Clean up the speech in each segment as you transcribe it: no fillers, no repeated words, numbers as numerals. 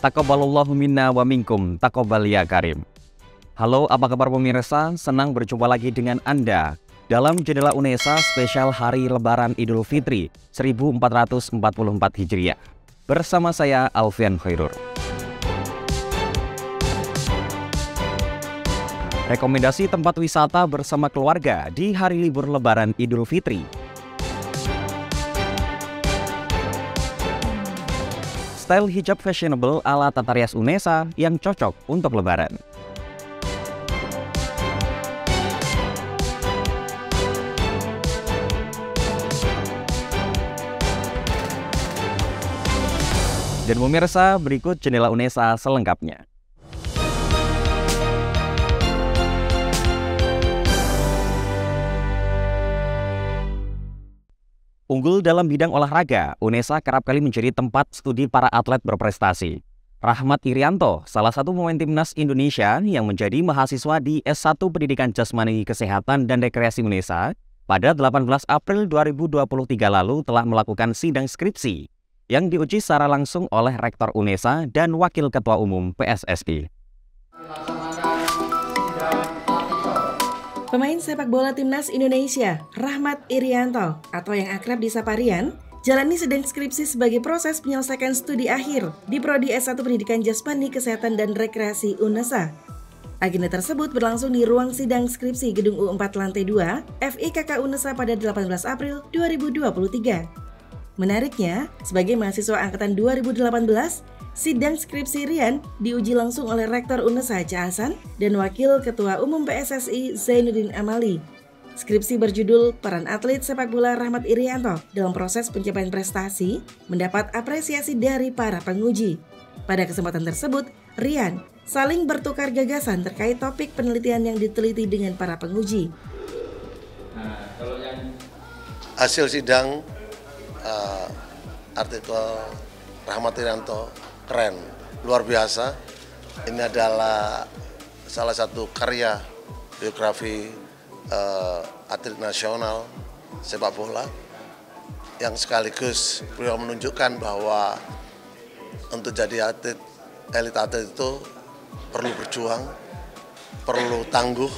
Taqabbalallahu minna wa minkum, taqabbal ya karim. Halo, apa kabar pemirsa? Senang berjumpa lagi dengan Anda dalam Jendela UNESA spesial Hari Lebaran Idul Fitri 1444 Hijriah. Bersama saya Alfian Khairur. Rekomendasi tempat wisata bersama keluarga di hari libur Lebaran Idul Fitri. Style hijab fashionable ala Tata Rias UNESA yang cocok untuk Lebaran. Dan pemirsa, berikut Jendela UNESA selengkapnya. Unggul dalam bidang olahraga, UNESA kerap kali menjadi tempat studi para atlet berprestasi. Rahmat Irianto, salah satu pemain timnas Indonesia yang menjadi mahasiswa di S1 Pendidikan Jasmani Kesehatan dan Rekreasi UNESA, pada 18 April 2023 lalu telah melakukan sidang skripsi yang diuji secara langsung oleh Rektor UNESA dan Wakil Ketua Umum PSSI. Pemain sepak bola timnas Indonesia, Rahmat Irianto, atau yang akrab disapa Rian, jalani sidang skripsi sebagai proses menyelesaikan studi akhir di Prodi S1 Pendidikan Jasmani Kesehatan dan Rekreasi UNESA. Agenda tersebut berlangsung di ruang sidang skripsi Gedung U4 Lantai 2, FIKK UNESA pada 18 April 2023. Menariknya, sebagai mahasiswa angkatan 2018, sidang skripsi Rian diuji langsung oleh Rektor UNESA Caasan dan Wakil Ketua Umum PSSI Zainuddin Amali. Skripsi berjudul Peran Atlet Sepak Bola Rahmat Irianto dalam Proses Pencapaian Prestasi mendapat apresiasi dari para penguji. Pada kesempatan tersebut, Rian saling bertukar gagasan terkait topik penelitian yang diteliti dengan para penguji. Hasil sidang artikel Rahmat Irianto keren, luar biasa. Ini adalah salah satu karya biografi atlet nasional sepak bola yang sekaligus beliau menunjukkan bahwa untuk jadi elit atlet itu perlu berjuang, perlu tangguh,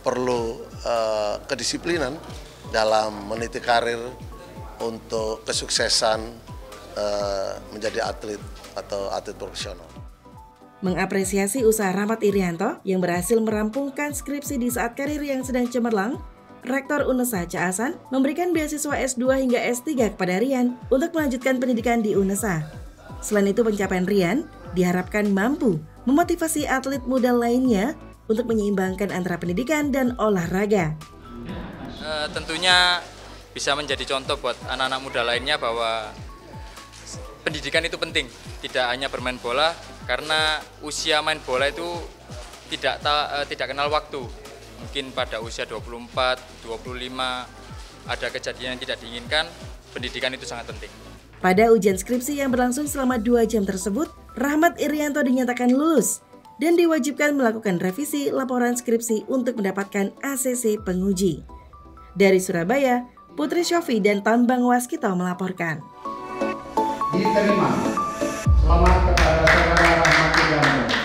perlu kedisiplinan dalam meniti karir untuk kesuksesan menjadi atlet atau atlet profesional. Mengapresiasi usaha Rahmat Irianto yang berhasil merampungkan skripsi di saat karir yang sedang cemerlang, Rektor UNESA Caasan memberikan beasiswa S2 hingga S3 kepada Rian untuk melanjutkan pendidikan di UNESA. Selain itu, pencapaian Rian diharapkan mampu memotivasi atlet muda lainnya untuk menyeimbangkan antara pendidikan dan olahraga. Tentunya bisa menjadi contoh buat anak-anak muda lainnya bahwa pendidikan itu penting, tidak hanya bermain bola, karena usia main bola itu tidak kenal waktu. Mungkin pada usia 24, 25 ada kejadian yang tidak diinginkan, pendidikan itu sangat penting. Pada ujian skripsi yang berlangsung selama 2 jam tersebut, Rahmat Irianto dinyatakan lulus dan diwajibkan melakukan revisi laporan skripsi untuk mendapatkan ACC penguji. Dari Surabaya, Putri Syofi dan Tambang Waskito melaporkan. Diterima. Selamat kepada saudara Rahmat Irianto.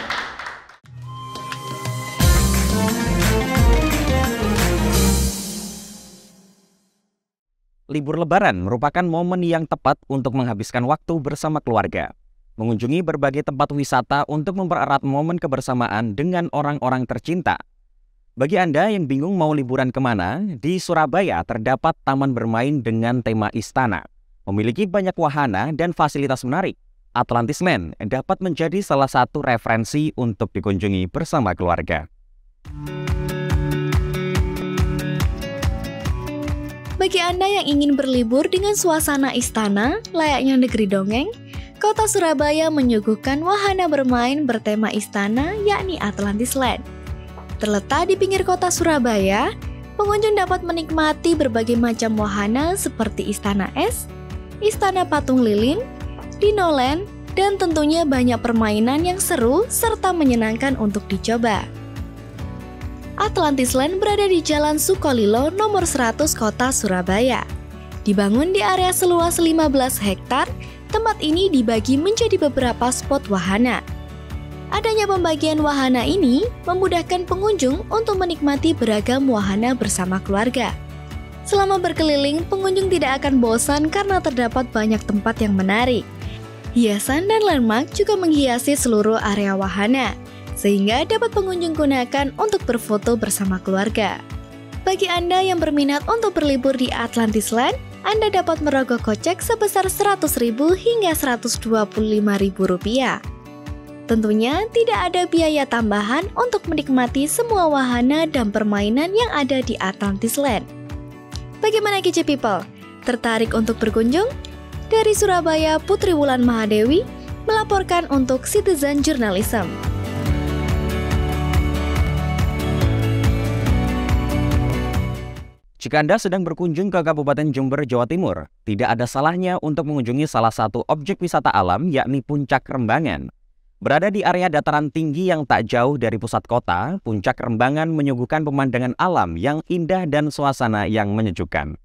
Libur Lebaran merupakan momen yang tepat untuk menghabiskan waktu bersama keluarga, mengunjungi berbagai tempat wisata untuk mempererat momen kebersamaan dengan orang-orang tercinta. Bagi Anda yang bingung mau liburan kemana, di Surabaya terdapat taman bermain dengan tema istana. Memiliki banyak wahana dan fasilitas menarik. Atlantisland dapat menjadi salah satu referensi untuk dikunjungi bersama keluarga. Bagi Anda yang ingin berlibur dengan suasana istana layaknya negeri dongeng, Kota Surabaya menyuguhkan wahana bermain bertema istana yakni Atlantisland. Terletak di pinggir kota Surabaya, pengunjung dapat menikmati berbagai macam wahana seperti Istana Es, Istana Patung Lilin, Dinoland, dan tentunya banyak permainan yang seru serta menyenangkan untuk dicoba. Atlantisland berada di Jalan Sukolilo nomor 100 Kota Surabaya. Dibangun di area seluas 15 hektar tempat ini dibagi menjadi beberapa spot wahana. Adanya pembagian wahana ini memudahkan pengunjung untuk menikmati beragam wahana bersama keluarga. Selama berkeliling, pengunjung tidak akan bosan karena terdapat banyak tempat yang menarik. Hiasan dan landmark juga menghiasi seluruh area wahana, sehingga dapat pengunjung gunakan untuk berfoto bersama keluarga. Bagi Anda yang berminat untuk berlibur di Atlantisland, Anda dapat merogoh kocek sebesar Rp100.000 hingga Rp125.000. Tentunya tidak ada biaya tambahan untuk menikmati semua wahana dan permainan yang ada di Atlantisland. Bagaimana KJ People? Tertarik untuk berkunjung? Dari Surabaya, Putri Wulan Mahadewi melaporkan untuk Citizen Journalism. Jika Anda sedang berkunjung ke Kabupaten Jember, Jawa Timur, tidak ada salahnya untuk mengunjungi salah satu objek wisata alam yakni Puncak Rembangan. Berada di area dataran tinggi yang tak jauh dari pusat kota, Puncak Rembangan menyuguhkan pemandangan alam yang indah dan suasana yang menyejukkan.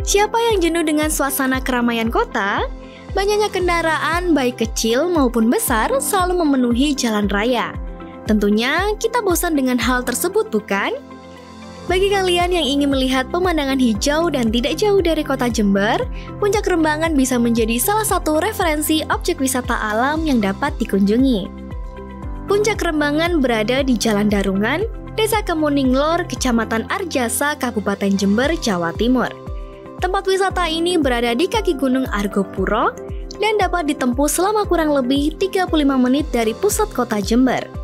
Siapa yang jenuh dengan suasana keramaian kota? Banyaknya kendaraan baik kecil maupun besar selalu memenuhi jalan raya. Tentunya kita bosan dengan hal tersebut, bukan? Bagi kalian yang ingin melihat pemandangan hijau dan tidak jauh dari kota Jember, Puncak Rembangan bisa menjadi salah satu referensi objek wisata alam yang dapat dikunjungi. Puncak Rembangan berada di Jalan Darungan, Desa Kemuninglor, Kecamatan Arjasa, Kabupaten Jember, Jawa Timur. Tempat wisata ini berada di kaki Gunung Argopuro dan dapat ditempuh selama kurang lebih 35 menit dari pusat kota Jember.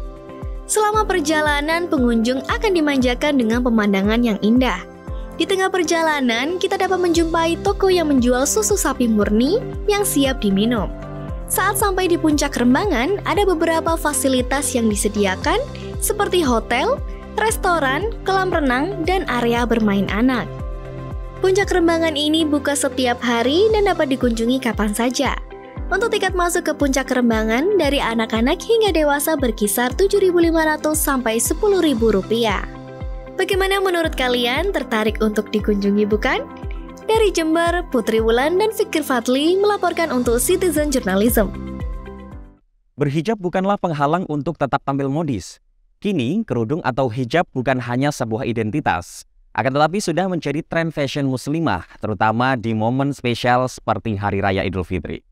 Selama perjalanan, pengunjung akan dimanjakan dengan pemandangan yang indah. Di tengah perjalanan, kita dapat menjumpai toko yang menjual susu sapi murni yang siap diminum. Saat sampai di Puncak Rembangan, ada beberapa fasilitas yang disediakan seperti hotel, restoran, kolam renang, dan area bermain anak. Puncak Rembangan ini buka setiap hari dan dapat dikunjungi kapan saja. Untuk tiket masuk ke Puncak Rembangan dari anak-anak hingga dewasa berkisar Rp7.500 sampai Rp10.000. Bagaimana menurut kalian, tertarik untuk dikunjungi bukan? Dari Jember, Putri Wulan dan Fikir Fadli melaporkan untuk Citizen Journalism. Berhijab bukanlah penghalang untuk tetap tampil modis. Kini, kerudung atau hijab bukan hanya sebuah identitas, akan tetapi sudah menjadi tren fashion muslimah, terutama di momen spesial seperti Hari Raya Idul Fitri.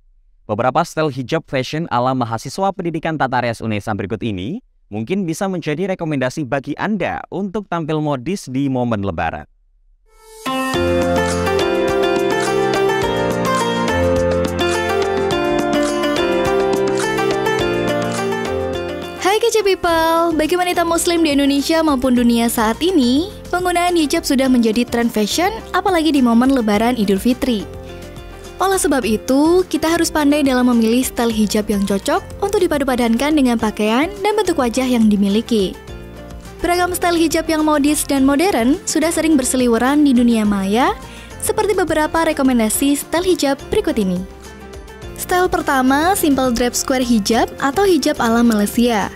Beberapa style hijab fashion ala mahasiswa pendidikan Tata Rias Unesa berikut ini mungkin bisa menjadi rekomendasi bagi Anda untuk tampil modis di momen Lebaran. Hai KJ People, bagi wanita muslim di Indonesia maupun dunia saat ini, penggunaan hijab sudah menjadi tren fashion, apalagi di momen Lebaran Idul Fitri. Oleh sebab itu, kita harus pandai dalam memilih style hijab yang cocok untuk dipadu-padankan dengan pakaian dan bentuk wajah yang dimiliki. Beragam style hijab yang modis dan modern sudah sering berseliweran di dunia maya, seperti beberapa rekomendasi style hijab berikut ini. Style pertama, simple drap square hijab atau hijab ala Malaysia.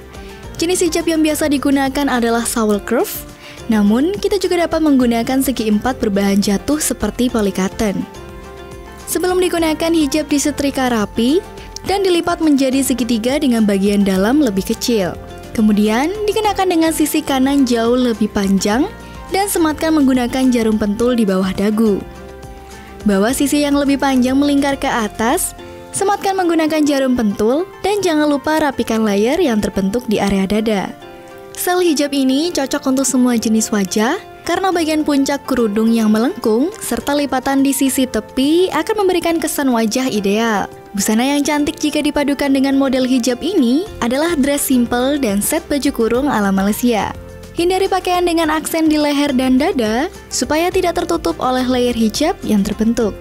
Jenis hijab yang biasa digunakan adalah shawl curve, namun kita juga dapat menggunakan segi empat berbahan jatuh seperti polycotton. Sebelum digunakan, hijab disetrika rapi dan dilipat menjadi segitiga dengan bagian dalam lebih kecil. Kemudian dikenakan dengan sisi kanan jauh lebih panjang dan sematkan menggunakan jarum pentul di bawah dagu. Bawa sisi yang lebih panjang melingkar ke atas, sematkan menggunakan jarum pentul, dan jangan lupa rapikan layer yang terbentuk di area dada. Style hijab ini cocok untuk semua jenis wajah, karena bagian puncak kerudung yang melengkung, serta lipatan di sisi tepi akan memberikan kesan wajah ideal. Busana yang cantik jika dipadukan dengan model hijab ini adalah dress simple dan set baju kurung ala Malaysia. Hindari pakaian dengan aksen di leher dan dada, supaya tidak tertutup oleh layer hijab yang terbentuk.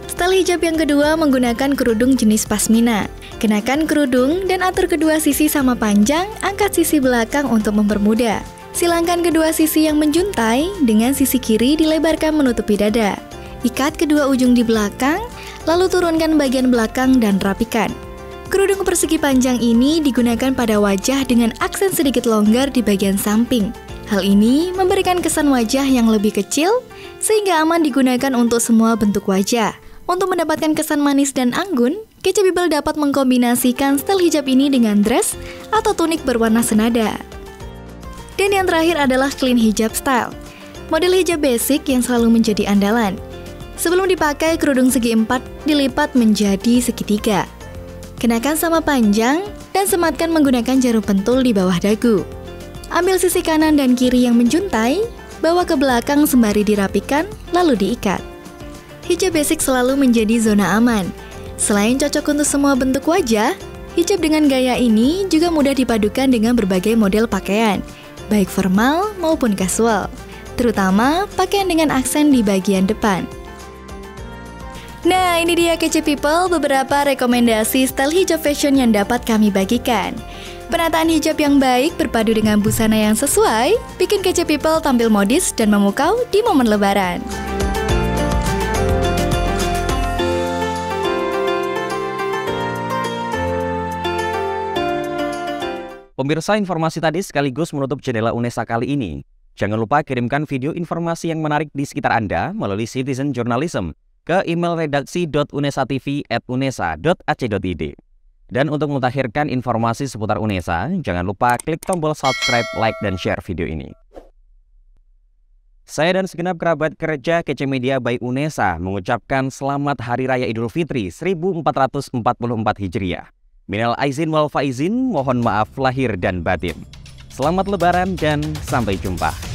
Style hijab yang kedua menggunakan kerudung jenis pasmina. Kenakan kerudung dan atur kedua sisi sama panjang, angkat sisi belakang untuk mempermudah. Silangkan kedua sisi yang menjuntai dengan sisi kiri dilebarkan menutupi dada. Ikat kedua ujung di belakang, lalu turunkan bagian belakang dan rapikan. Kerudung persegi panjang ini digunakan pada wajah dengan aksen sedikit longgar di bagian samping. Hal ini memberikan kesan wajah yang lebih kecil sehingga aman digunakan untuk semua bentuk wajah. Untuk mendapatkan kesan manis dan anggun, Kece People dapat mengkombinasikan style hijab ini dengan dress atau tunik berwarna senada. Dan yang terakhir adalah clean hijab style, model hijab basic yang selalu menjadi andalan. Sebelum dipakai, kerudung segi 4 dilipat menjadi segitiga. Kenakan sama panjang dan sematkan menggunakan jarum pentul di bawah dagu. Ambil sisi kanan dan kiri yang menjuntai, bawa ke belakang sembari dirapikan, lalu diikat. Hijab basic selalu menjadi zona aman. Selain cocok untuk semua bentuk wajah, hijab dengan gaya ini juga mudah dipadukan dengan berbagai model pakaian, baik formal maupun casual, terutama pakaian dengan aksen di bagian depan. Nah, ini dia Kece People, beberapa rekomendasi style hijab fashion yang dapat kami bagikan. Penataan hijab yang baik berpadu dengan busana yang sesuai, bikin Kece People tampil modis dan memukau di momen Lebaran. Pemirsa, informasi tadi sekaligus menutup jendela UNESA kali ini. Jangan lupa kirimkan video informasi yang menarik di sekitar Anda melalui Citizen Journalism ke email redaksi.unesatv@unesa.ac.id. Dan untuk mutakhirkan informasi seputar UNESA, jangan lupa klik tombol subscribe, like, dan share video ini. Saya dan segenap kerabat kerja Kece Media by UNESA mengucapkan selamat Hari Raya Idul Fitri 1444 Hijriah. Minal aizin wal faizin, mohon maaf lahir dan batin. Selamat Lebaran dan sampai jumpa.